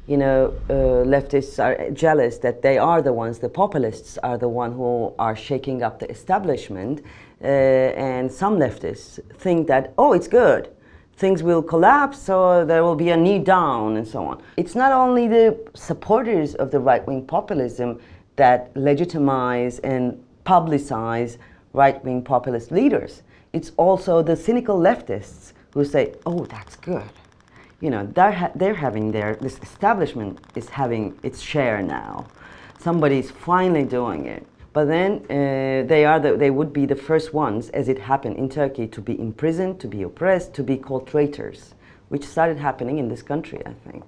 leftists are jealous that they are the ones, the populists are the one who are shaking up the establishment, and some leftists think that, oh, it's good, things will collapse, so there will be a knee down and so on. It's not only the supporters of the right-wing populism that legitimize and publicize right-wing populist leaders. It's also the cynical leftists who say, oh, that's good. They're having this establishment is having its share now. Somebody's finally doing it. But then they would be the first ones, as it happened in Turkey, to be imprisoned, to be oppressed, to be called traitors, which started happening in this country, I think.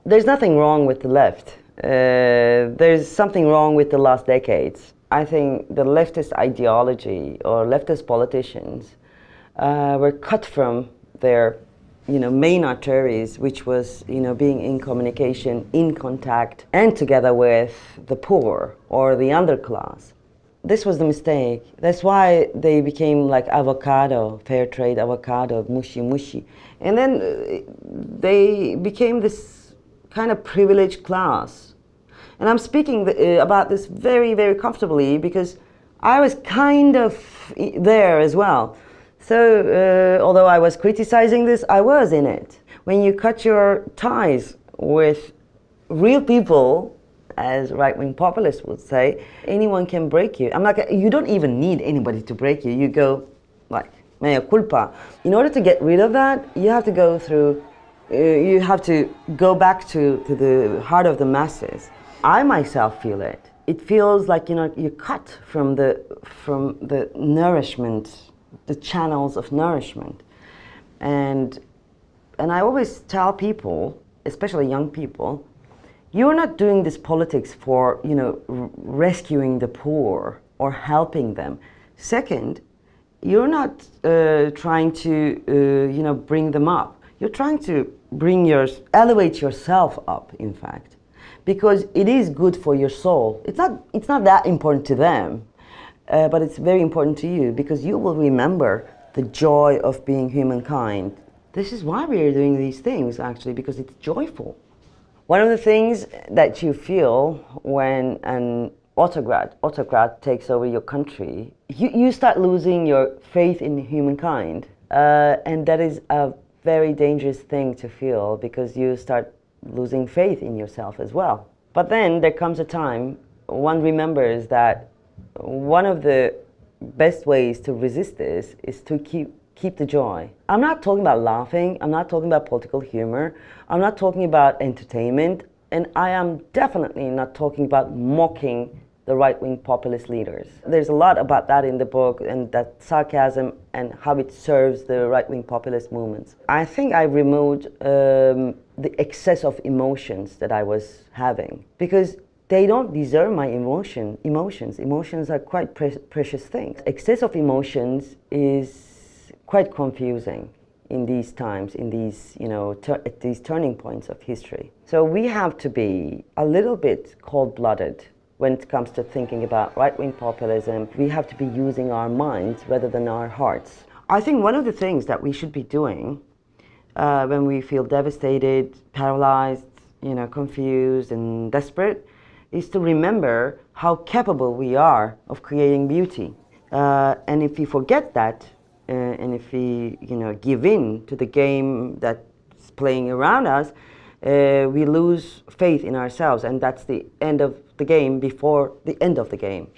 There's nothing wrong with the left. There's something wrong with the last decades. I think the leftist ideology or leftist politicians were cut from their main arteries, which was being in communication, in contact, and together with the poor or the underclass. This was the mistake. That's why they became like avocado, fair trade avocado, mushy mushy. And then they became this kind of privileged class. And I'm speaking about this very, very comfortably because I was kind of there as well. So, although I was criticizing this, I was in it. When you cut your ties with real people, as right-wing populists would say, anyone can break you. You don't even need anybody to break you. You go like, mea culpa. In order to get rid of that, you have to go through, you have to go back to the heart of the masses. I myself feel it. It feels like, you're cut from the nourishment, the channels of nourishment. And I always tell people, especially young people, you're not doing this politics for, rescuing the poor or helping them. Second, you're not trying to, bring them up. You're trying to elevate yourself up, in fact, because it is good for your soul. It's not that important to them. But it's very important to you because you will remember the joy of being humankind. This is why we are doing these things, actually, because it's joyful. One of the things that you feel when an autocrat takes over your country, you start losing your faith in humankind. And that is a very dangerous thing to feel because you start losing faith in yourself as well. But then there comes a time one remembers that one of the best ways to resist this is to keep the joy. I'm not talking about laughing, I'm not talking about political humor, I'm not talking about entertainment, and I am definitely not talking about mocking the right-wing populist leaders. There's a lot about that in the book, and that sarcasm and how it serves the right-wing populist movements. I think I removed the excess of emotions that I was having, because they don't deserve my emotions. Emotions are quite precious things. Excess of emotions is quite confusing in these times, in these, at these turning points of history. So we have to be a little bit cold-blooded when it comes to thinking about right-wing populism. We have to be using our minds rather than our hearts. I think one of the things that we should be doing when we feel devastated, paralyzed, confused and desperate, is to remember how capable we are of creating beauty. And if we forget that, and if we give in to the game that's playing around us, we lose faith in ourselves, and that's the end of the game before the end of the game.